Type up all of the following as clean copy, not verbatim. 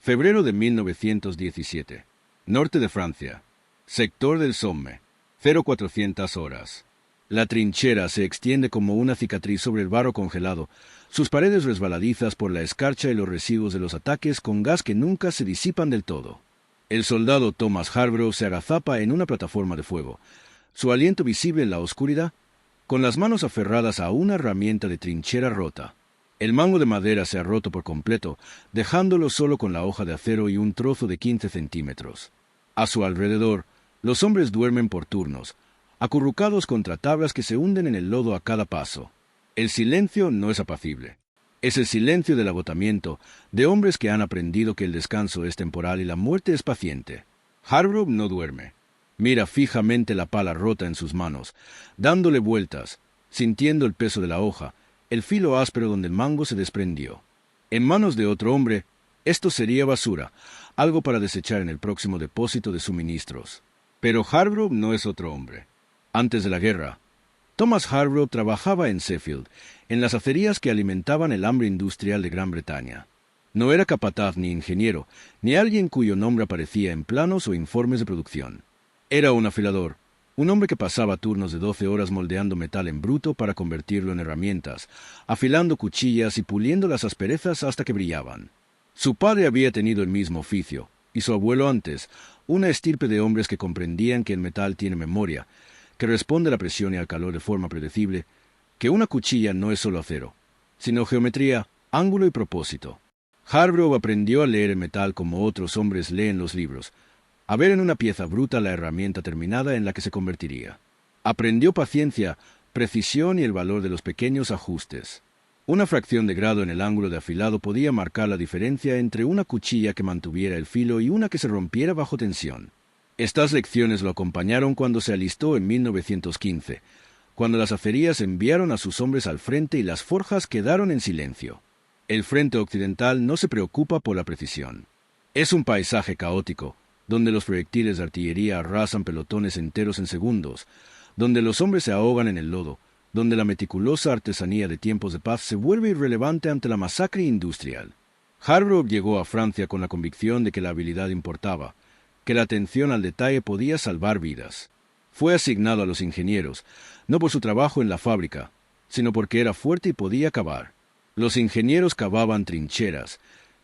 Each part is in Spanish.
Febrero de 1917. Norte de Francia. Sector del Somme. 0400 horas. La trinchera se extiende como una cicatriz sobre el barro congelado, sus paredes resbaladizas por la escarcha y los residuos de los ataques con gas que nunca se disipan del todo. El soldado Thomas Harborough se agazapa en una plataforma de fuego, su aliento visible en la oscuridad, con las manos aferradas a una herramienta de trinchera rota. El mango de madera se ha roto por completo, dejándolo solo con la hoja de acero y un trozo de 15 centímetros. A su alrededor, los hombres duermen por turnos, acurrucados contra tablas que se hunden en el lodo a cada paso. El silencio no es apacible. Es el silencio del agotamiento, de hombres que han aprendido que el descanso es temporal y la muerte es paciente. Harborough no duerme. Mira fijamente la pala rota en sus manos, dándole vueltas, sintiendo el peso de la hoja, el filo áspero donde el mango se desprendió. En manos de otro hombre, esto sería basura, algo para desechar en el próximo depósito de suministros. Pero Harborough no es otro hombre. Antes de la guerra, Thomas Harborough trabajaba en Sheffield, en las acerías que alimentaban el hambre industrial de Gran Bretaña. No era capataz ni ingeniero, ni alguien cuyo nombre aparecía en planos o informes de producción. Era un afilador, un hombre que pasaba turnos de 12 horas moldeando metal en bruto para convertirlo en herramientas, afilando cuchillas y puliendo las asperezas hasta que brillaban. Su padre había tenido el mismo oficio, y su abuelo antes, una estirpe de hombres que comprendían que el metal tiene memoria, que responde a la presión y al calor de forma predecible, que una cuchilla no es solo acero, sino geometría, ángulo y propósito. Harborough aprendió a leer el metal como otros hombres leen los libros, a ver en una pieza bruta la herramienta terminada en la que se convertiría. Aprendió paciencia, precisión y el valor de los pequeños ajustes. Una fracción de grado en el ángulo de afilado podía marcar la diferencia entre una cuchilla que mantuviera el filo y una que se rompiera bajo tensión. Estas lecciones lo acompañaron cuando se alistó en 1915, cuando las acerías enviaron a sus hombres al frente y las forjas quedaron en silencio. El frente occidental no se preocupa por la precisión. Es un paisaje caótico, donde los proyectiles de artillería arrasan pelotones enteros en segundos, donde los hombres se ahogan en el lodo, donde la meticulosa artesanía de tiempos de paz se vuelve irrelevante ante la masacre industrial. Harborough llegó a Francia con la convicción de que la habilidad importaba, que la atención al detalle podía salvar vidas. Fue asignado a los ingenieros, no por su trabajo en la fábrica, sino porque era fuerte y podía cavar. Los ingenieros cavaban trincheras,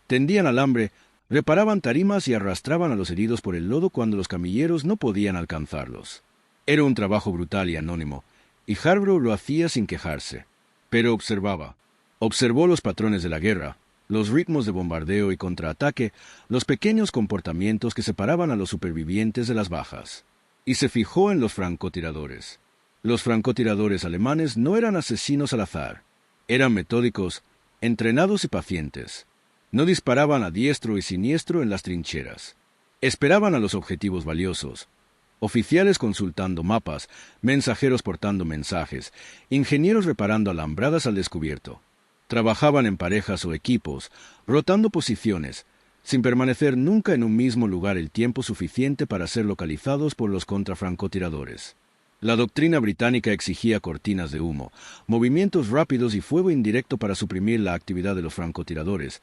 tendían alambre, reparaban tarimas y arrastraban a los heridos por el lodo cuando los camilleros no podían alcanzarlos. Era un trabajo brutal y anónimo, y Harborough lo hacía sin quejarse. Pero observaba. Observó los patrones de la guerra, los ritmos de bombardeo y contraataque, los pequeños comportamientos que separaban a los supervivientes de las bajas. Y se fijó en los francotiradores. Los francotiradores alemanes no eran asesinos al azar. Eran metódicos, entrenados y pacientes. No disparaban a diestro y siniestro en las trincheras. Esperaban a los objetivos valiosos. Oficiales consultando mapas, mensajeros portando mensajes, ingenieros reparando alambradas al descubierto. Trabajaban en parejas o equipos, rotando posiciones, sin permanecer nunca en un mismo lugar el tiempo suficiente para ser localizados por los contrafrancotiradores. La doctrina británica exigía cortinas de humo, movimientos rápidos y fuego indirecto para suprimir la actividad de los francotiradores,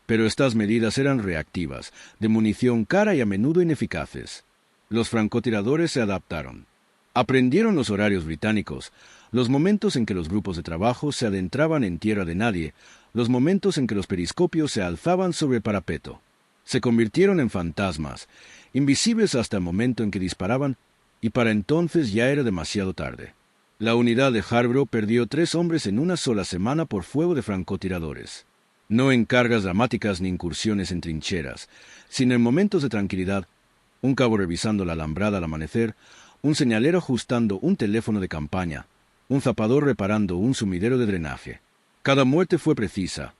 pero estas medidas eran reactivas, de munición cara y a menudo ineficaces. Los francotiradores se adaptaron. Aprendieron los horarios británicos, los momentos en que los grupos de trabajo se adentraban en tierra de nadie, los momentos en que los periscopios se alzaban sobre el parapeto. Se convirtieron en fantasmas, invisibles hasta el momento en que disparaban, y para entonces ya era demasiado tarde. La unidad de Harborough perdió 3 hombres en una sola semana por fuego de francotiradores. No en cargas dramáticas ni incursiones en trincheras, sino en momentos de tranquilidad, un cabo revisando la alambrada al amanecer, un señalero ajustando un teléfono de campaña, un zapador reparando un sumidero de drenaje. Cada muerte fue precisa.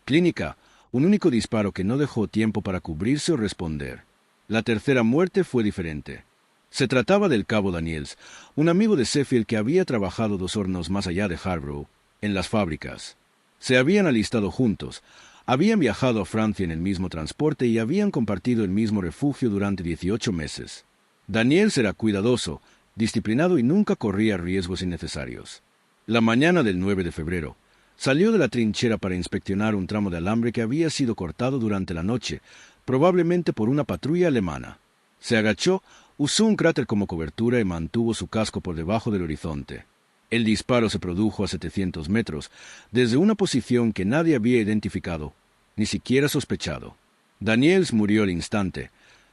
Clínica, un único disparo que no dejó tiempo para cubrirse o responder. La tercera muerte fue diferente. Se trataba del cabo Daniels, un amigo de Sheffield que había trabajado 2 hornos más allá de Harborough, en las fábricas. Se habían alistado juntos, habían viajado a Francia en el mismo transporte y habían compartido el mismo refugio durante 18 meses. Daniels era cuidadoso, disciplinado y nunca corría riesgos innecesarios. La mañana del 9 de febrero, salió de la trinchera para inspeccionar un tramo de alambre que había sido cortado durante la noche, probablemente por una patrulla alemana. Se agachó, usó un cráter como cobertura y mantuvo su casco por debajo del horizonte. El disparo se produjo a 700 metros, desde una posición que nadie había identificado, ni siquiera sospechado. Daniels murió al instante,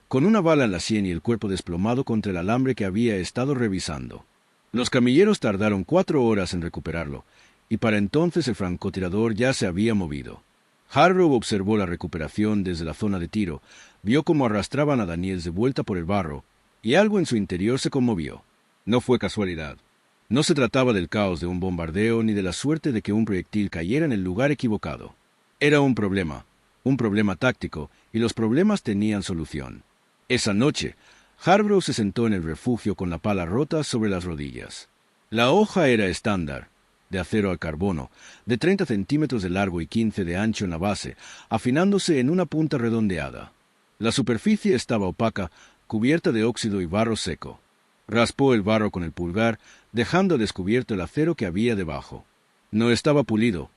con una bala en la sien y el cuerpo desplomado contra el alambre que había estado revisando. Los camilleros tardaron 4 horas en recuperarlo, y para entonces el francotirador ya se había movido. Hargrove observó la recuperación desde la zona de tiro, vio cómo arrastraban a Daniels de vuelta por el barro, y algo en su interior se conmovió. No fue casualidad. No se trataba del caos de un bombardeo ni de la suerte de que un proyectil cayera en el lugar equivocado. Era un problema táctico, y los problemas tenían solución. Esa noche, Hargrove se sentó en el refugio con la pala rota sobre las rodillas. La hoja era estándar, de acero al carbono, de 30 centímetros de largo y 15 de ancho en la base, afinándose en una punta redondeada. La superficie estaba opaca, cubierta de óxido y barro seco. Raspó el barro con el pulgar, dejando al descubierto el acero que había debajo. No estaba pulido,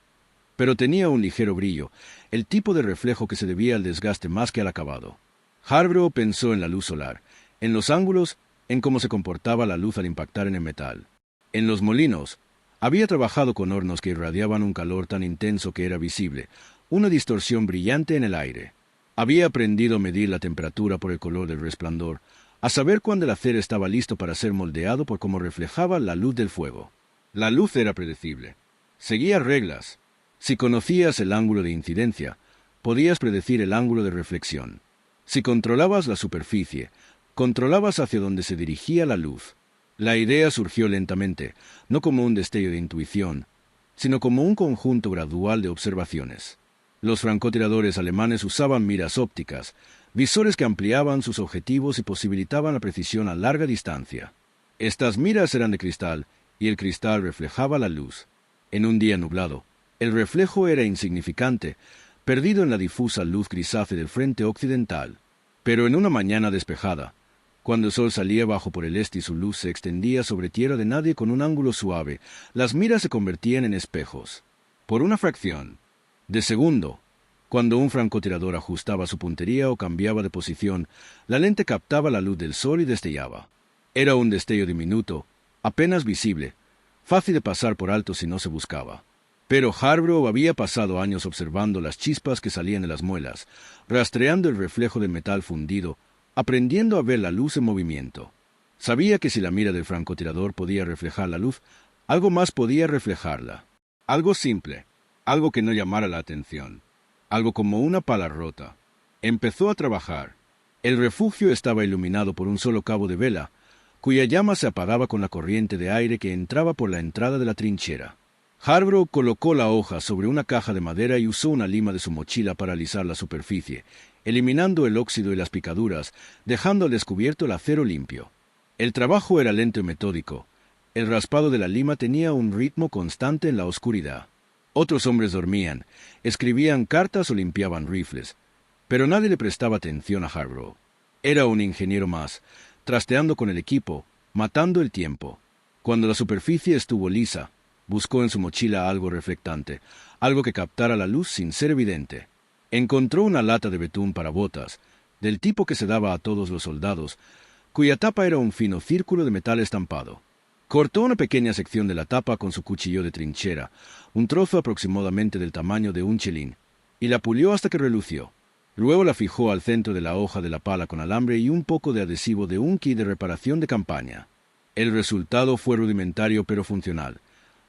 pero tenía un ligero brillo, el tipo de reflejo que se debía al desgaste más que al acabado. Hargrove pensó en la luz solar, en los ángulos, en cómo se comportaba la luz al impactar en el metal. En los molinos, había trabajado con hornos que irradiaban un calor tan intenso que era visible, una distorsión brillante en el aire. Había aprendido a medir la temperatura por el color del resplandor, a saber cuándo el acero estaba listo para ser moldeado por cómo reflejaba la luz del fuego. La luz era predecible. Seguía reglas. Si conocías el ángulo de incidencia, podías predecir el ángulo de reflexión. Si controlabas la superficie, controlabas hacia dónde se dirigía la luz. La idea surgió lentamente, no como un destello de intuición, sino como un conjunto gradual de observaciones. Los francotiradores alemanes usaban miras ópticas, visores que ampliaban sus objetivos y posibilitaban la precisión a larga distancia. Estas miras eran de cristal, y el cristal reflejaba la luz. En un día nublado, el reflejo era insignificante, perdido en la difusa luz grisácea del frente occidental. Pero en una mañana despejada, cuando el sol salía bajo por el este y su luz se extendía sobre tierra de nadie con un ángulo suave, las miras se convertían en espejos. Por una fracción de segundo, cuando un francotirador ajustaba su puntería o cambiaba de posición, la lente captaba la luz del sol y destellaba. Era un destello diminuto, apenas visible, fácil de pasar por alto si no se buscaba. Pero Hargrove había pasado años observando las chispas que salían de las muelas, rastreando el reflejo del metal fundido, aprendiendo a ver la luz en movimiento. Sabía que si la mira del francotirador podía reflejar la luz, algo más podía reflejarla. Algo simple, algo que no llamara la atención, algo como una pala rota. Empezó a trabajar. El refugio estaba iluminado por un solo cabo de vela, cuya llama se apagaba con la corriente de aire que entraba por la entrada de la trinchera. Hargrove colocó la hoja sobre una caja de madera y usó una lima de su mochila para alisar la superficie, eliminando el óxido y las picaduras, dejando al descubierto el acero limpio. El trabajo era lento y metódico. El raspado de la lima tenía un ritmo constante en la oscuridad. Otros hombres dormían, escribían cartas o limpiaban rifles, pero nadie le prestaba atención a Hargrove. Era un ingeniero más, trasteando con el equipo, matando el tiempo. Cuando la superficie estuvo lisa, buscó en su mochila algo reflectante, algo que captara la luz sin ser evidente. Encontró una lata de betún para botas, del tipo que se daba a todos los soldados, cuya tapa era un fino círculo de metal estampado. Cortó una pequeña sección de la tapa con su cuchillo de trinchera, un trozo aproximadamente del tamaño de un chelín, y la pulió hasta que relució. Luego la fijó al centro de la hoja de la pala con alambre y un poco de adhesivo de un kit de reparación de campaña. El resultado fue rudimentario pero funcional.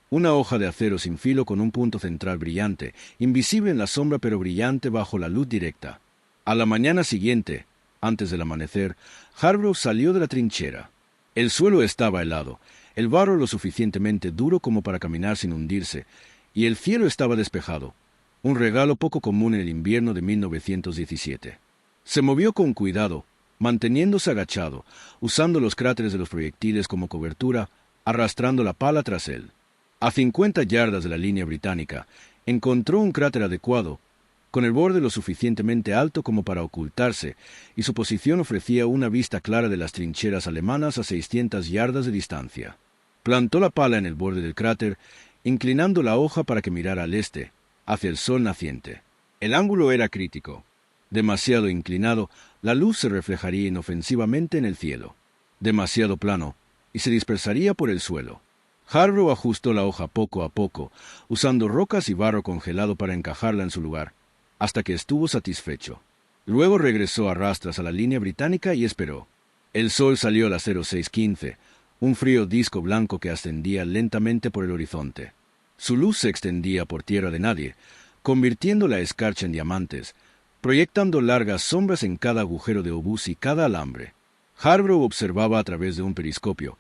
Una hoja de acero sin filo con un punto central brillante, invisible en la sombra pero brillante bajo la luz directa. A la mañana siguiente, antes del amanecer, Hargrove salió de la trinchera. El suelo estaba helado, el barro lo suficientemente duro como para caminar sin hundirse, y el cielo estaba despejado, un regalo poco común en el invierno de 1917. Se movió con cuidado, manteniéndose agachado, usando los cráteres de los proyectiles como cobertura, arrastrando la pala tras él. A 50 yardas de la línea británica, encontró un cráter adecuado, con el borde lo suficientemente alto como para ocultarse, y su posición ofrecía una vista clara de las trincheras alemanas a 600 yardas de distancia. Plantó la pala en el borde del cráter, inclinando la hoja para que mirara al este, hacia el sol naciente. El ángulo era crítico. Demasiado inclinado, la luz se reflejaría inofensivamente en el cielo. Demasiado plano, y se dispersaría por el suelo. Harborough ajustó la hoja poco a poco, usando rocas y barro congelado para encajarla en su lugar, hasta que estuvo satisfecho. Luego regresó a rastras a la línea británica y esperó. El sol salió a las 06:15, un frío disco blanco que ascendía lentamente por el horizonte. Su luz se extendía por tierra de nadie, convirtiendo la escarcha en diamantes, proyectando largas sombras en cada agujero de obús y cada alambre. Harborough observaba a través de un periscopio,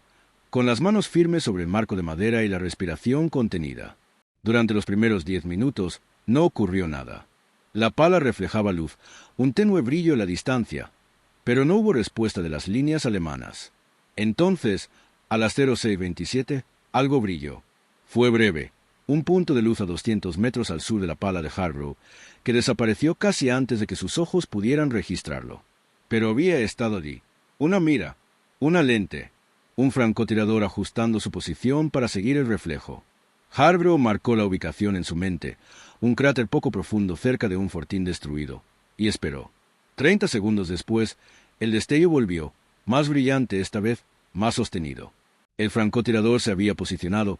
con las manos firmes sobre el marco de madera y la respiración contenida. Durante los primeros 10 minutos no ocurrió nada. La pala reflejaba luz, un tenue brillo en la distancia, pero no hubo respuesta de las líneas alemanas. Entonces, a las 06:27, algo brilló. Fue breve, un punto de luz a 200 metros al sur de la pala de Harborough, que desapareció casi antes de que sus ojos pudieran registrarlo. Pero había estado allí. Una mira, una lente, un francotirador ajustando su posición para seguir el reflejo. Harborough marcó la ubicación en su mente, un cráter poco profundo cerca de un fortín destruido, y esperó. 30 segundos después, el destello volvió, más brillante esta vez, más sostenido. El francotirador se había posicionado,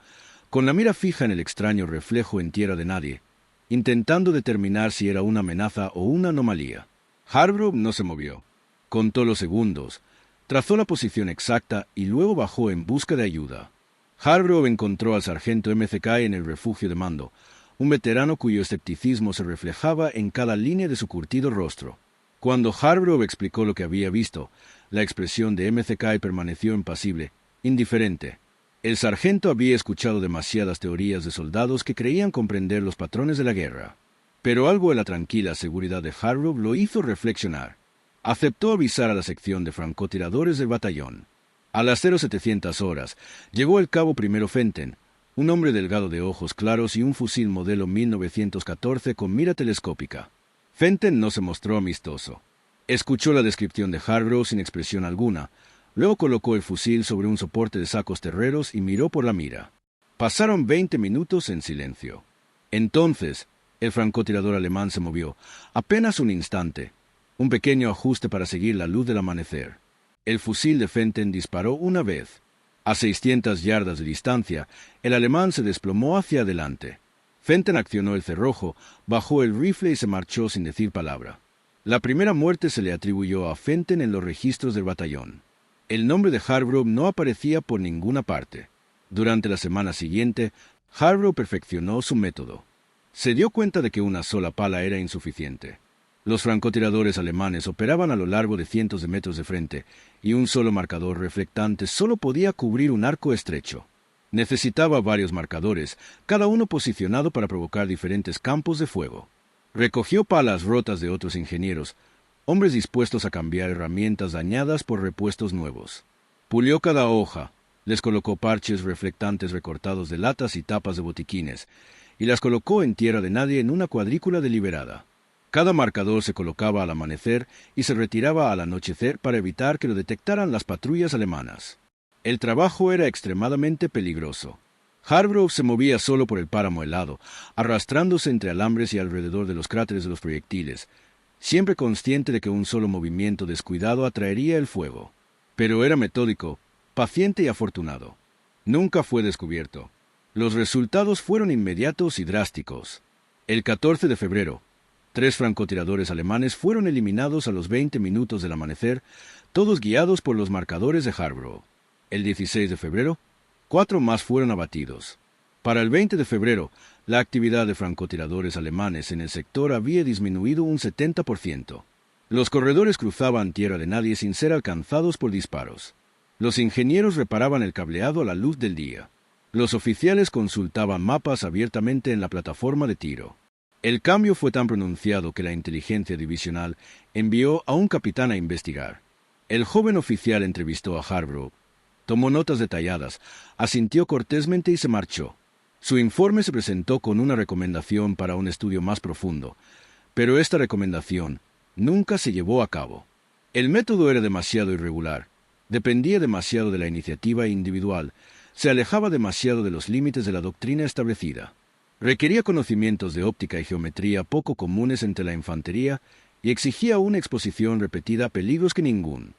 con la mira fija en el extraño reflejo en tierra de nadie, intentando determinar si era una amenaza o una anomalía. Harborough no se movió. Contó los segundos, trazó la posición exacta y luego bajó en busca de ayuda. Harborough encontró al sargento McKay en el refugio de mando, un veterano cuyo escepticismo se reflejaba en cada línea de su curtido rostro. Cuando Harborough explicó lo que había visto, la expresión de McKay permaneció impasible, indiferente. El sargento había escuchado demasiadas teorías de soldados que creían comprender los patrones de la guerra. Pero algo en la tranquila seguridad de Harborough lo hizo reflexionar. Aceptó avisar a la sección de francotiradores del batallón. A las 0700 horas llegó el cabo primero Fenton, un hombre delgado de ojos claros y un fusil modelo 1914 con mira telescópica. Fenton no se mostró amistoso. Escuchó la descripción de Harborough sin expresión alguna, luego colocó el fusil sobre un soporte de sacos terreros y miró por la mira. Pasaron 20 minutos en silencio. Entonces, el francotirador alemán se movió, apenas un instante, un pequeño ajuste para seguir la luz del amanecer. El fusil de Fenton disparó una vez. A 600 yardas de distancia, el alemán se desplomó hacia adelante. Fenton accionó el cerrojo, bajó el rifle y se marchó sin decir palabra. La primera muerte se le atribuyó a Fenton en los registros del batallón. El nombre de Harborough no aparecía por ninguna parte. Durante la semana siguiente, Harborough perfeccionó su método. Se dio cuenta de que una sola pala era insuficiente. Los francotiradores alemanes operaban a lo largo de cientos de metros de frente, y un solo marcador reflectante solo podía cubrir un arco estrecho. Necesitaba varios marcadores, cada uno posicionado para provocar diferentes campos de fuego. Recogió palas rotas de otros ingenieros, hombres dispuestos a cambiar herramientas dañadas por repuestos nuevos. Pulió cada hoja, les colocó parches reflectantes recortados de latas y tapas de botiquines, y las colocó en tierra de nadie en una cuadrícula deliberada. Cada marcador se colocaba al amanecer y se retiraba al anochecer para evitar que lo detectaran las patrullas alemanas. El trabajo era extremadamente peligroso. Harborough se movía solo por el páramo helado, arrastrándose entre alambres y alrededor de los cráteres de los proyectiles, siempre consciente de que un solo movimiento descuidado atraería el fuego. Pero era metódico, paciente y afortunado. Nunca fue descubierto. Los resultados fueron inmediatos y drásticos. El 14 de febrero, 3 francotiradores alemanes fueron eliminados a los 20 minutos del amanecer, todos guiados por los marcadores de Harborough. El 16 de febrero, 4 más fueron abatidos. Para el 20 de febrero, la actividad de francotiradores alemanes en el sector había disminuido un 70%. Los corredores cruzaban tierra de nadie sin ser alcanzados por disparos. Los ingenieros reparaban el cableado a la luz del día. Los oficiales consultaban mapas abiertamente en la plataforma de tiro. El cambio fue tan pronunciado que la inteligencia divisional envió a un capitán a investigar. El joven oficial entrevistó a Harborough, tomó notas detalladas, asintió cortésmente y se marchó. Su informe se presentó con una recomendación para un estudio más profundo, pero esta recomendación nunca se llevó a cabo. El método era demasiado irregular, dependía demasiado de la iniciativa individual, se alejaba demasiado de los límites de la doctrina establecida. Requería conocimientos de óptica y geometría poco comunes entre la infantería y exigía una exposición repetida a peligros que ningún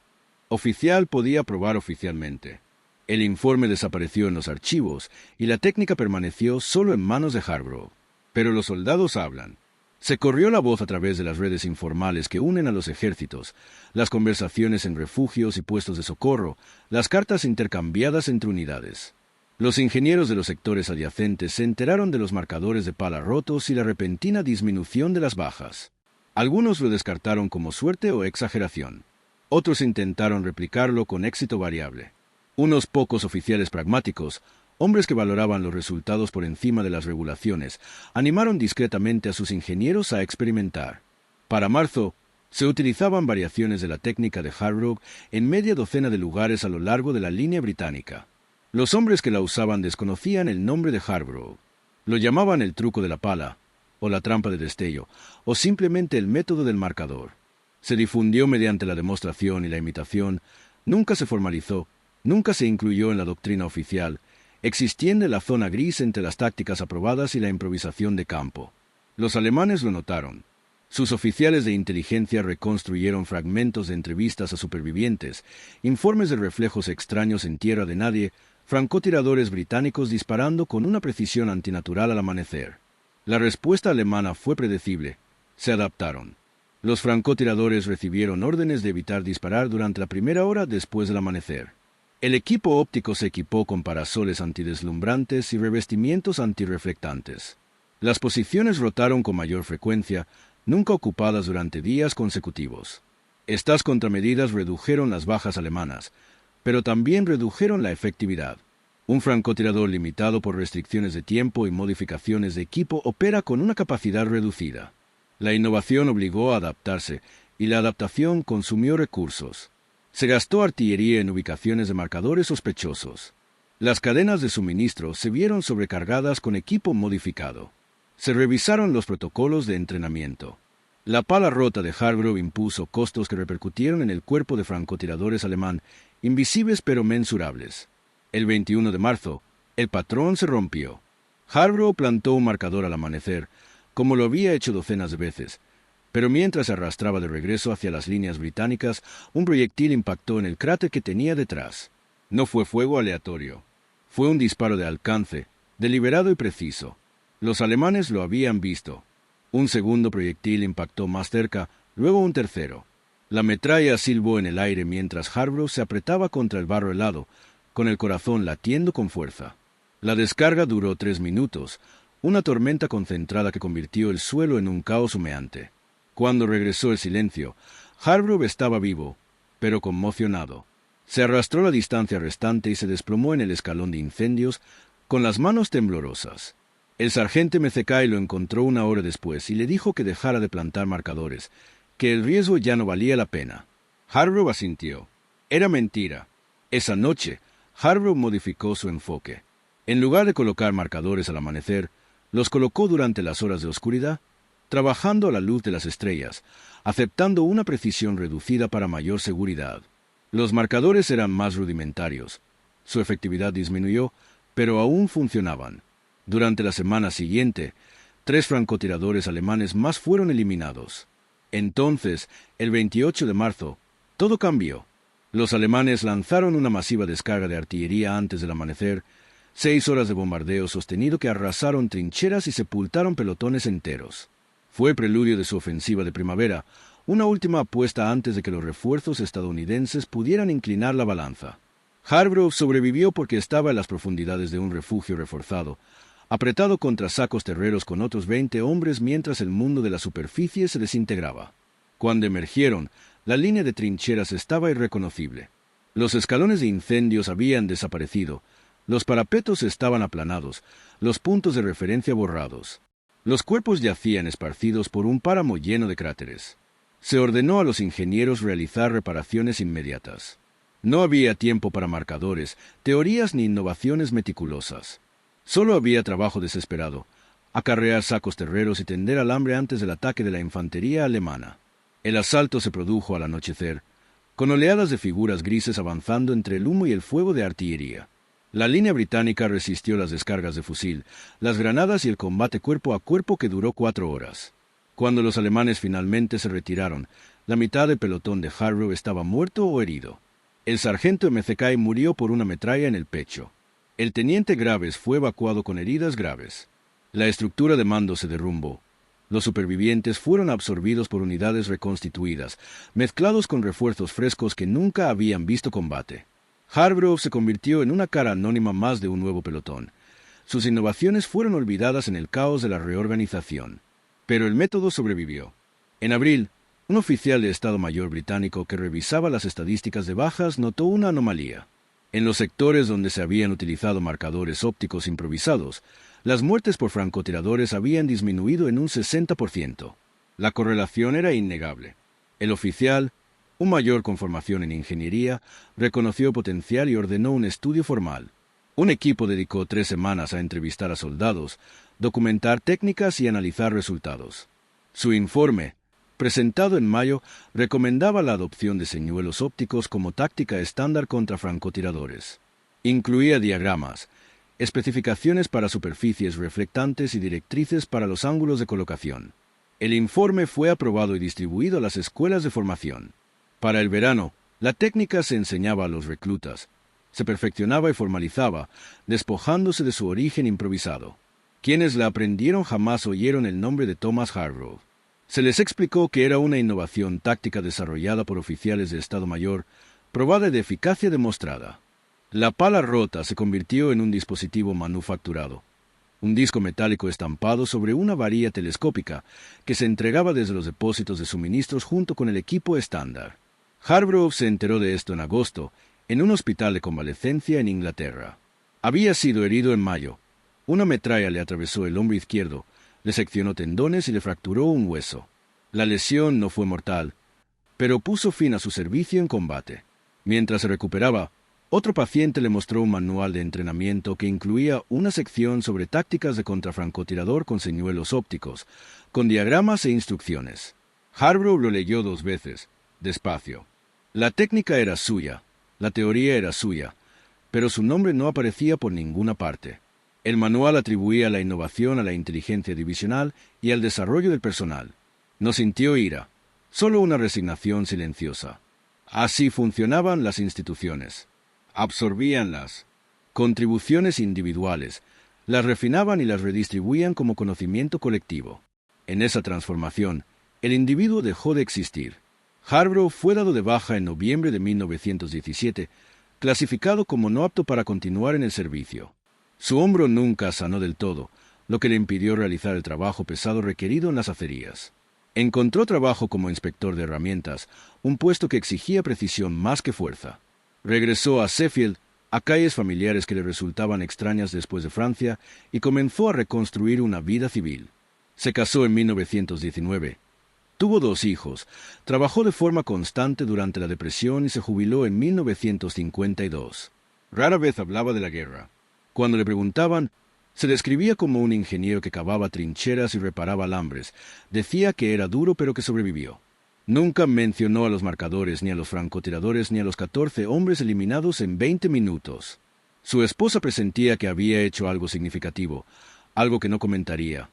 oficial podía probar oficialmente. El informe desapareció en los archivos y la técnica permaneció solo en manos de Harborough. Pero los soldados hablan. Se corrió la voz a través de las redes informales que unen a los ejércitos, las conversaciones en refugios y puestos de socorro, las cartas intercambiadas entre unidades. Los ingenieros de los sectores adyacentes se enteraron de los marcadores de pala rotos y la repentina disminución de las bajas. Algunos lo descartaron como suerte o exageración. Otros intentaron replicarlo con éxito variable. Unos pocos oficiales pragmáticos, hombres que valoraban los resultados por encima de las regulaciones, animaron discretamente a sus ingenieros a experimentar. Para marzo, se utilizaban variaciones de la técnica de Harborough en media docena de lugares a lo largo de la línea británica. Los hombres que la usaban desconocían el nombre de Harborough. Lo llamaban el truco de la pala, o la trampa de destello, o simplemente el método del marcador. Se difundió mediante la demostración y la imitación, nunca se formalizó, nunca se incluyó en la doctrina oficial, existiendo la zona gris entre las tácticas aprobadas y la improvisación de campo. Los alemanes lo notaron. Sus oficiales de inteligencia reconstruyeron fragmentos de entrevistas a supervivientes, informes de reflejos extraños en tierra de nadie, francotiradores británicos disparando con una precisión antinatural al amanecer. La respuesta alemana fue predecible. Se adaptaron. Los francotiradores recibieron órdenes de evitar disparar durante la primera hora después del amanecer. El equipo óptico se equipó con parasoles antideslumbrantes y revestimientos antirreflectantes. Las posiciones rotaron con mayor frecuencia, nunca ocupadas durante días consecutivos. Estas contramedidas redujeron las bajas alemanas, pero también redujeron la efectividad. Un francotirador limitado por restricciones de tiempo y modificaciones de equipo opera con una capacidad reducida. La innovación obligó a adaptarse, y la adaptación consumió recursos. Se gastó artillería en ubicaciones de marcadores sospechosos. Las cadenas de suministro se vieron sobrecargadas con equipo modificado. Se revisaron los protocolos de entrenamiento. La pala rota de Harborough impuso costos que repercutieron en el cuerpo de francotiradores alemán, invisibles pero mensurables. El 21 de marzo, el patrón se rompió. Harborough plantó un marcador al amanecer, como lo había hecho docenas de veces, pero mientras se arrastraba de regreso hacia las líneas británicas, un proyectil impactó en el cráter que tenía detrás. No fue fuego aleatorio. Fue un disparo de alcance, deliberado y preciso. Los alemanes lo habían visto. Un segundo proyectil impactó más cerca, luego un tercero. La metralla silbó en el aire mientras Harborough se apretaba contra el barro helado, con el corazón latiendo con fuerza. La descarga duró 3 minutos, una tormenta concentrada que convirtió el suelo en un caos humeante. Cuando regresó el silencio, Harborough estaba vivo, pero conmocionado. Se arrastró la distancia restante y se desplomó en el escalón de incendios, con las manos temblorosas. El sargento Mezekay lo encontró 1 hora después y le dijo que dejara de plantar marcadores, que el riesgo ya no valía la pena. Harborough asintió. Era mentira. Esa noche, Harborough modificó su enfoque. En lugar de colocar marcadores al amanecer, los colocó durante las horas de oscuridad, trabajando a la luz de las estrellas, aceptando una precisión reducida para mayor seguridad. Los marcadores eran más rudimentarios. Su efectividad disminuyó, pero aún funcionaban. Durante la semana siguiente, 3 francotiradores alemanes más fueron eliminados. Entonces, el 28 de marzo, todo cambió. Los alemanes lanzaron una masiva descarga de artillería antes del amanecer, 6 horas de bombardeo sostenido que arrasaron trincheras y sepultaron pelotones enteros. Fue preludio de su ofensiva de primavera, una última apuesta antes de que los refuerzos estadounidenses pudieran inclinar la balanza. Harborough sobrevivió porque estaba en las profundidades de un refugio reforzado, apretado contra sacos terreros con otros 20 hombres mientras el mundo de la superficie se desintegraba. Cuando emergieron, la línea de trincheras estaba irreconocible. Los escalones de incendios habían desaparecido, los parapetos estaban aplanados, los puntos de referencia borrados. Los cuerpos yacían esparcidos por un páramo lleno de cráteres. Se ordenó a los ingenieros realizar reparaciones inmediatas. No había tiempo para marcadores, teorías ni innovaciones meticulosas. Solo había trabajo desesperado, acarrear sacos terreros y tender al hambre antes del ataque de la infantería alemana. El asalto se produjo al anochecer, con oleadas de figuras grises avanzando entre el humo y el fuego de artillería. La línea británica resistió las descargas de fusil, las granadas y el combate cuerpo a cuerpo que duró 4 horas. Cuando los alemanes finalmente se retiraron, la mitad del pelotón de Harrow estaba muerto o herido. El sargento McKay murió por una metralla en el pecho. El teniente Graves fue evacuado con heridas graves. La estructura de mando se derrumbó. Los supervivientes fueron absorbidos por unidades reconstituidas, mezclados con refuerzos frescos que nunca habían visto combate. Hargrove se convirtió en una cara anónima más de un nuevo pelotón. Sus innovaciones fueron olvidadas en el caos de la reorganización. Pero el método sobrevivió. En abril, un oficial de Estado Mayor británico que revisaba las estadísticas de bajas notó una anomalía. En los sectores donde se habían utilizado marcadores ópticos improvisados, las muertes por francotiradores habían disminuido en un 60%. La correlación era innegable. El oficial, un mayor con formación en ingeniería, reconoció potencial y ordenó un estudio formal. Un equipo dedicó 3 semanas a entrevistar a soldados, documentar técnicas y analizar resultados. Su informe, presentado en mayo, recomendaba la adopción de señuelos ópticos como táctica estándar contra francotiradores. Incluía diagramas, especificaciones para superficies reflectantes y directrices para los ángulos de colocación. El informe fue aprobado y distribuido a las escuelas de formación. Para el verano, la técnica se enseñaba a los reclutas, se perfeccionaba y formalizaba, despojándose de su origen improvisado. Quienes la aprendieron jamás oyeron el nombre de Thomas Hargrove. Se les explicó que era una innovación táctica desarrollada por oficiales de Estado Mayor, probada y de eficacia demostrada. La pala rota se convirtió en un dispositivo manufacturado, un disco metálico estampado sobre una varilla telescópica que se entregaba desde los depósitos de suministros junto con el equipo estándar. Hargrove se enteró de esto en agosto, en un hospital de convalecencia en Inglaterra. Había sido herido en mayo. Una metralla le atravesó el hombro izquierdo, le seccionó tendones y le fracturó un hueso. La lesión no fue mortal, pero puso fin a su servicio en combate. Mientras se recuperaba, otro paciente le mostró un manual de entrenamiento que incluía una sección sobre tácticas de contrafrancotirador con señuelos ópticos, con diagramas e instrucciones. Hargrove lo leyó 2 veces, despacio. La técnica era suya, la teoría era suya, pero su nombre no aparecía por ninguna parte. El manual atribuía la innovación a la inteligencia divisional y al desarrollo del personal. No sintió ira, solo una resignación silenciosa. Así funcionaban las instituciones. Absorbían las contribuciones individuales, las refinaban y las redistribuían como conocimiento colectivo. En esa transformación, el individuo dejó de existir. Hargrove fue dado de baja en noviembre de 1917, clasificado como no apto para continuar en el servicio. Su hombro nunca sanó del todo, lo que le impidió realizar el trabajo pesado requerido en las acerías. Encontró trabajo como inspector de herramientas, un puesto que exigía precisión más que fuerza. Regresó a Sheffield, a calles familiares que le resultaban extrañas después de Francia, y comenzó a reconstruir una vida civil. Se casó en 1919. Tuvo 2 hijos, trabajó de forma constante durante la Depresión y se jubiló en 1952. Rara vez hablaba de la guerra. Cuando le preguntaban, se describía como un ingeniero que cavaba trincheras y reparaba alambres. Decía que era duro pero que sobrevivió. Nunca mencionó a los marcadores, ni a los francotiradores, ni a los 14 hombres eliminados en 20 minutos. Su esposa presentía que había hecho algo significativo, algo que no comentaría,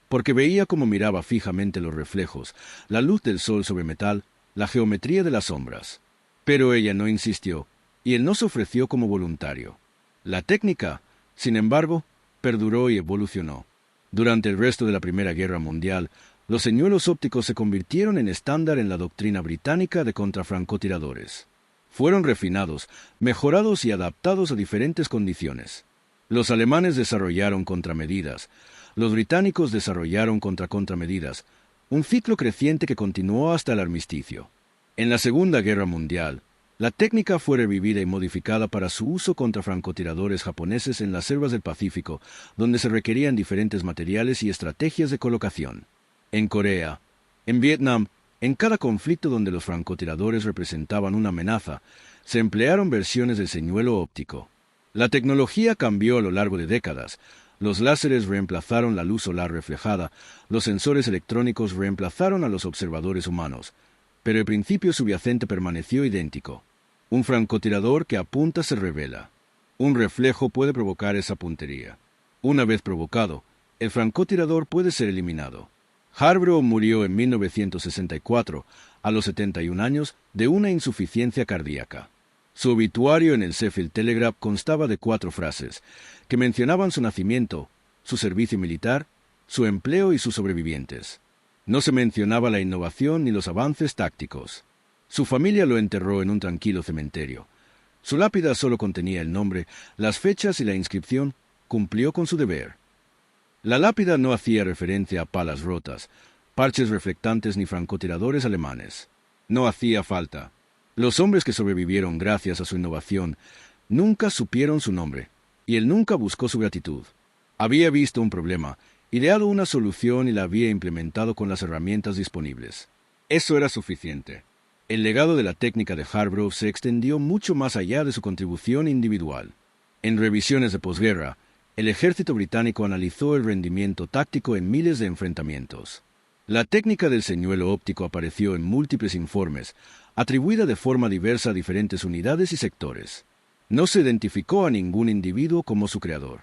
porque veía cómo miraba fijamente los reflejos, la luz del sol sobre metal, la geometría de las sombras. Pero ella no insistió, y él no se ofreció como voluntario. La técnica, sin embargo, perduró y evolucionó. Durante el resto de la Primera Guerra Mundial, los señuelos ópticos se convirtieron en estándar en la doctrina británica de contrafrancotiradores. Fueron refinados, mejorados y adaptados a diferentes condiciones. Los alemanes desarrollaron contramedidas, los británicos desarrollaron contramedidas, un ciclo creciente que continuó hasta el armisticio. En la Segunda Guerra Mundial, la técnica fue revivida y modificada para su uso contra francotiradores japoneses en las selvas del Pacífico, donde se requerían diferentes materiales y estrategias de colocación. En Corea, en Vietnam, en cada conflicto donde los francotiradores representaban una amenaza, se emplearon versiones del señuelo óptico. La tecnología cambió a lo largo de décadas. Los láseres reemplazaron la luz solar reflejada, los sensores electrónicos reemplazaron a los observadores humanos, pero el principio subyacente permaneció idéntico. Un francotirador que apunta se revela. Un reflejo puede provocar esa puntería. Una vez provocado, el francotirador puede ser eliminado. Harborough murió en 1964, a los 71 años, de una insuficiencia cardíaca. Su obituario en el Sheffield Telegraph constaba de 4 frases, que mencionaban su nacimiento, su servicio militar, su empleo y sus sobrevivientes. No se mencionaba la innovación ni los avances tácticos. Su familia lo enterró en un tranquilo cementerio. Su lápida solo contenía el nombre, las fechas y la inscripción «Cumplió con su deber». La lápida no hacía referencia a palas rotas, parches reflectantes ni francotiradores alemanes. No hacía falta. Los hombres que sobrevivieron gracias a su innovación nunca supieron su nombre, y él nunca buscó su gratitud. Había visto un problema, ideado una solución y la había implementado con las herramientas disponibles. Eso era suficiente. El legado de la técnica de Harborough se extendió mucho más allá de su contribución individual. En revisiones de posguerra, el ejército británico analizó el rendimiento táctico en miles de enfrentamientos. La técnica del señuelo óptico apareció en múltiples informes, atribuida de forma diversa a diferentes unidades y sectores. No se identificó a ningún individuo como su creador.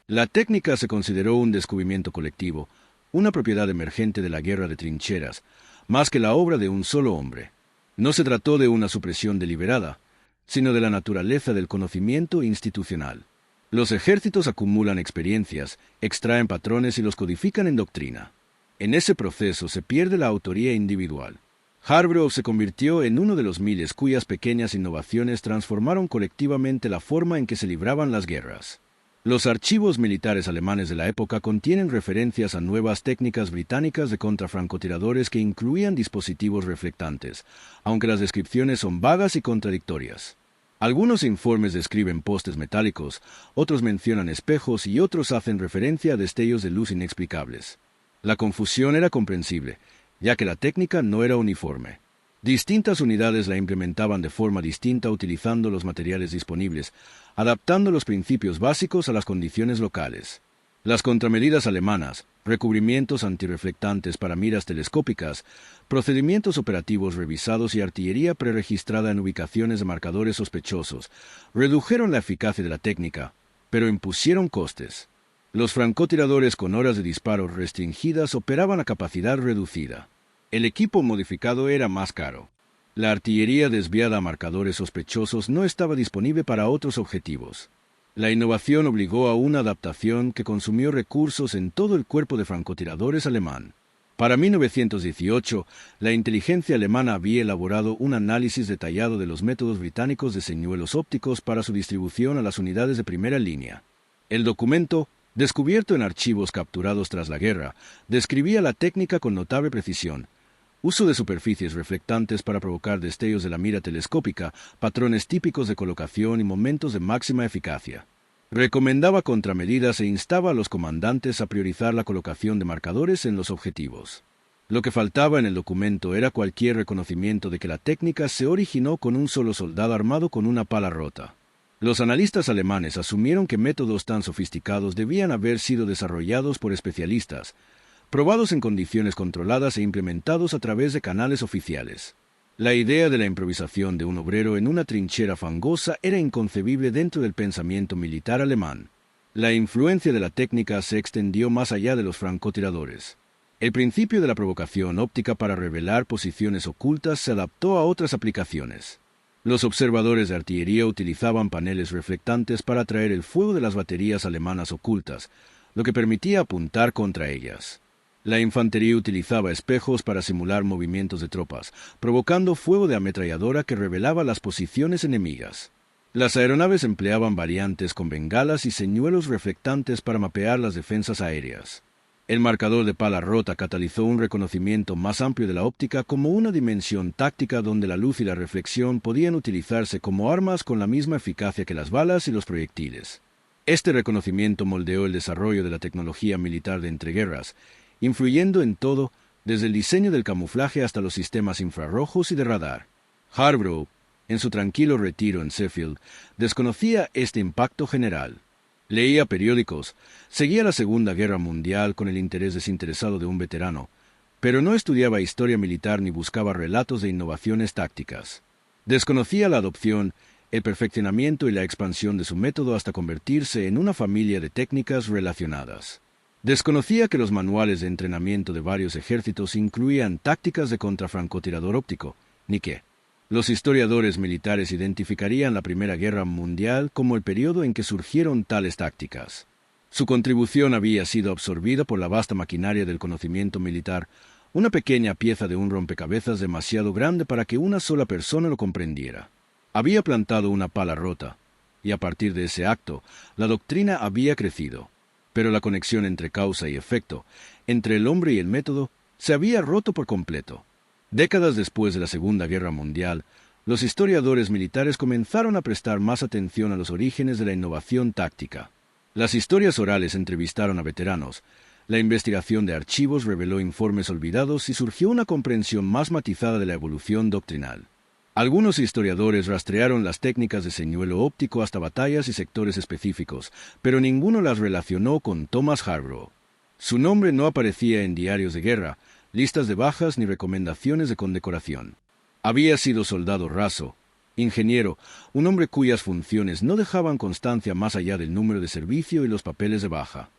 La técnica se consideró un descubrimiento colectivo, una propiedad emergente de la guerra de trincheras, más que la obra de un solo hombre. No se trató de una supresión deliberada, sino de la naturaleza del conocimiento institucional. Los ejércitos acumulan experiencias, extraen patrones y los codifican en doctrina. En ese proceso se pierde la autoría individual. Harborough se convirtió en uno de los miles cuyas pequeñas innovaciones transformaron colectivamente la forma en que se libraban las guerras. Los archivos militares alemanes de la época contienen referencias a nuevas técnicas británicas de contrafrancotiradores que incluían dispositivos reflectantes, aunque las descripciones son vagas y contradictorias. Algunos informes describen postes metálicos, otros mencionan espejos y otros hacen referencia a destellos de luz inexplicables. La confusión era comprensible, ya que la técnica no era uniforme. Distintas unidades la implementaban de forma distinta utilizando los materiales disponibles, adaptando los principios básicos a las condiciones locales. Las contramedidas alemanas, recubrimientos antirreflectantes para miras telescópicas, procedimientos operativos revisados y artillería preregistrada en ubicaciones de marcadores sospechosos, redujeron la eficacia de la técnica, pero impusieron costes. Los francotiradores con horas de disparo restringidas operaban a capacidad reducida. El equipo modificado era más caro. La artillería desviada a marcadores sospechosos no estaba disponible para otros objetivos. La innovación obligó a una adaptación que consumió recursos en todo el cuerpo de francotiradores alemán. Para 1918, la inteligencia alemana había elaborado un análisis detallado de los métodos británicos de señuelos ópticos para su distribución a las unidades de primera línea. El documento, descubierto en archivos capturados tras la guerra, describía la técnica con notable precisión. Uso de superficies reflectantes para provocar destellos de la mira telescópica, patrones típicos de colocación y momentos de máxima eficacia. Recomendaba contramedidas e instaba a los comandantes a priorizar la colocación de marcadores en los objetivos. Lo que faltaba en el documento era cualquier reconocimiento de que la técnica se originó con un solo soldado armado con una pala rota. Los analistas alemanes asumieron que métodos tan sofisticados debían haber sido desarrollados por especialistas, probados en condiciones controladas e implementados a través de canales oficiales. La idea de la improvisación de un obrero en una trinchera fangosa era inconcebible dentro del pensamiento militar alemán. La influencia de la técnica se extendió más allá de los francotiradores. El principio de la provocación óptica para revelar posiciones ocultas se adaptó a otras aplicaciones. Los observadores de artillería utilizaban paneles reflectantes para atraer el fuego de las baterías alemanas ocultas, lo que permitía apuntar contra ellas. La infantería utilizaba espejos para simular movimientos de tropas, provocando fuego de ametralladora que revelaba las posiciones enemigas. Las aeronaves empleaban variantes con bengalas y señuelos reflectantes para mapear las defensas aéreas. El marcador de pala rota catalizó un reconocimiento más amplio de la óptica como una dimensión táctica donde la luz y la reflexión podían utilizarse como armas con la misma eficacia que las balas y los proyectiles. Este reconocimiento moldeó el desarrollo de la tecnología militar de entreguerras, influyendo en todo, desde el diseño del camuflaje hasta los sistemas infrarrojos y de radar. Harborough, en su tranquilo retiro en Sheffield, desconocía este impacto general. Leía periódicos, seguía la Segunda Guerra Mundial con el interés desinteresado de un veterano, pero no estudiaba historia militar ni buscaba relatos de innovaciones tácticas. Desconocía la adopción, el perfeccionamiento y la expansión de su método hasta convertirse en una familia de técnicas relacionadas. Desconocía que los manuales de entrenamiento de varios ejércitos incluían tácticas de contrafrancotirador óptico, ni que los historiadores militares identificarían la Primera Guerra Mundial como el periodo en que surgieron tales tácticas. Su contribución había sido absorbida por la vasta maquinaria del conocimiento militar, una pequeña pieza de un rompecabezas demasiado grande para que una sola persona lo comprendiera. Había plantado una pala rota, y a partir de ese acto, la doctrina había crecido. Pero la conexión entre causa y efecto, entre el hombre y el método, se había roto por completo. Décadas después de la Segunda Guerra Mundial, los historiadores militares comenzaron a prestar más atención a los orígenes de la innovación táctica. Las historias orales entrevistaron a veteranos, la investigación de archivos reveló informes olvidados y surgió una comprensión más matizada de la evolución doctrinal. Algunos historiadores rastrearon las técnicas de señuelo óptico hasta batallas y sectores específicos, pero ninguno las relacionó con Thomas Harborough. Su nombre no aparecía en diarios de guerra, listas de bajas ni recomendaciones de condecoración. Había sido soldado raso, ingeniero, un hombre cuyas funciones no dejaban constancia más allá del número de servicio y los papeles de baja.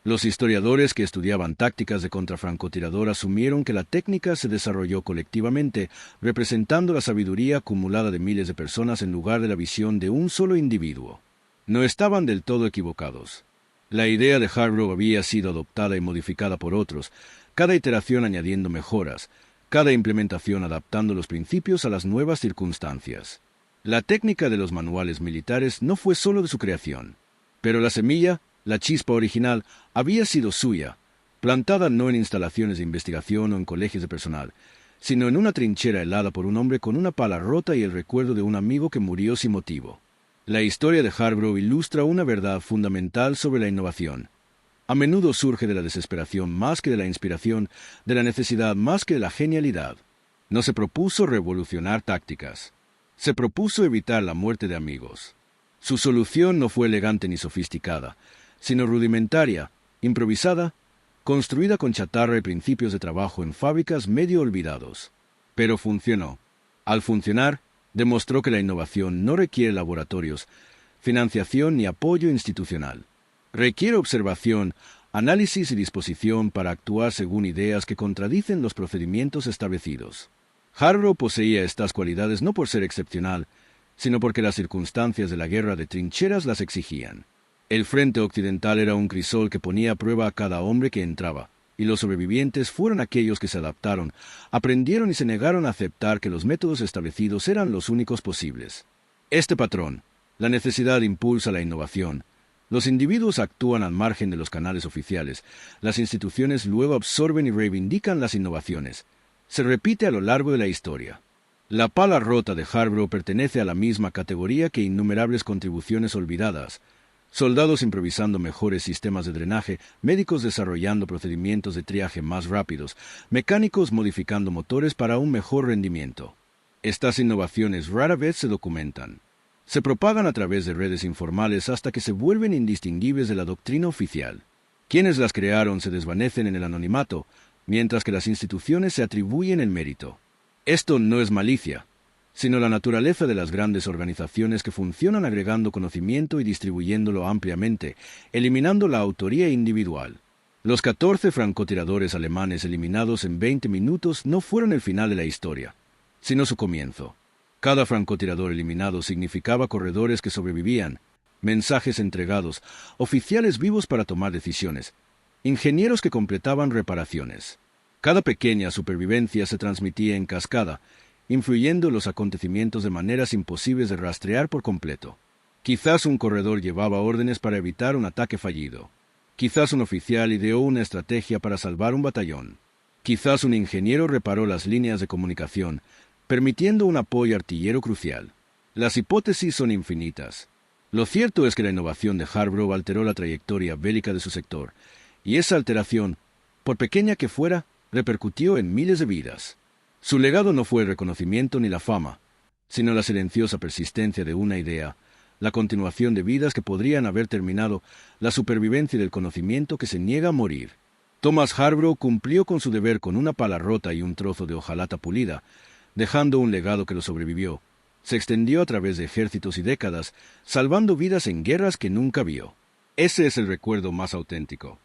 Los historiadores que estudiaban tácticas de contrafrancotirador asumieron que la técnica se desarrolló colectivamente, representando la sabiduría acumulada de miles de personas en lugar de la visión de un solo individuo. No estaban del todo equivocados. La idea de Harborough había sido adoptada y modificada por otros, cada iteración añadiendo mejoras, cada implementación adaptando los principios a las nuevas circunstancias. La técnica de los manuales militares no fue solo de su creación, pero la semilla, la chispa original, había sido suya, plantada no en instalaciones de investigación o en colegios de personal, sino en una trinchera helada por un hombre con una pala rota y el recuerdo de un amigo que murió sin motivo. La historia de Harborough ilustra una verdad fundamental sobre la innovación. A menudo surge de la desesperación más que de la inspiración, de la necesidad más que de la genialidad. No se propuso revolucionar tácticas. Se propuso evitar la muerte de amigos. Su solución no fue elegante ni sofisticada, sino rudimentaria, improvisada, construida con chatarra y principios de trabajo en fábricas medio olvidados. Pero funcionó. Al funcionar, demostró que la innovación no requiere laboratorios, financiación ni apoyo institucional. Requiere observación, análisis y disposición para actuar según ideas que contradicen los procedimientos establecidos. Harborough poseía estas cualidades no por ser excepcional, sino porque las circunstancias de la guerra de trincheras las exigían. El frente occidental era un crisol que ponía a prueba a cada hombre que entraba, y los sobrevivientes fueron aquellos que se adaptaron, aprendieron y se negaron a aceptar que los métodos establecidos eran los únicos posibles. Este patrón, la necesidad impulsa la innovación. Los individuos actúan al margen de los canales oficiales, las instituciones luego absorben y reivindican las innovaciones. Se repite a lo largo de la historia. La pala rota de Harborough pertenece a la misma categoría que innumerables contribuciones olvidadas. Soldados improvisando mejores sistemas de drenaje, médicos desarrollando procedimientos de triaje más rápidos, mecánicos modificando motores para un mejor rendimiento. Estas innovaciones rara vez se documentan. Se propagan a través de redes informales hasta que se vuelven indistinguibles de la doctrina oficial. Quienes las crearon se desvanecen en el anonimato, mientras que las instituciones se atribuyen el mérito. Esto no es malicia, sino la naturaleza de las grandes organizaciones que funcionan agregando conocimiento y distribuyéndolo ampliamente, eliminando la autoría individual. Los 14 francotiradores alemanes eliminados en 20 minutos no fueron el final de la historia, sino su comienzo. Cada francotirador eliminado significaba corredores que sobrevivían, mensajes entregados, oficiales vivos para tomar decisiones, ingenieros que completaban reparaciones. Cada pequeña supervivencia se transmitía en cascada, influyendo los acontecimientos de maneras imposibles de rastrear por completo. Quizás un corredor llevaba órdenes para evitar un ataque fallido. Quizás un oficial ideó una estrategia para salvar un batallón. Quizás un ingeniero reparó las líneas de comunicación, permitiendo un apoyo artillero crucial. Las hipótesis son infinitas. Lo cierto es que la innovación de Harborough alteró la trayectoria bélica de su sector, y esa alteración, por pequeña que fuera, repercutió en miles de vidas. Su legado no fue el reconocimiento ni la fama, sino la silenciosa persistencia de una idea, la continuación de vidas que podrían haber terminado, la supervivencia del conocimiento que se niega a morir. Thomas Harborough cumplió con su deber con una pala rota y un trozo de hojalata pulida, dejando un legado que lo sobrevivió. Se extendió a través de ejércitos y décadas, salvando vidas en guerras que nunca vio. Ese es el recuerdo más auténtico.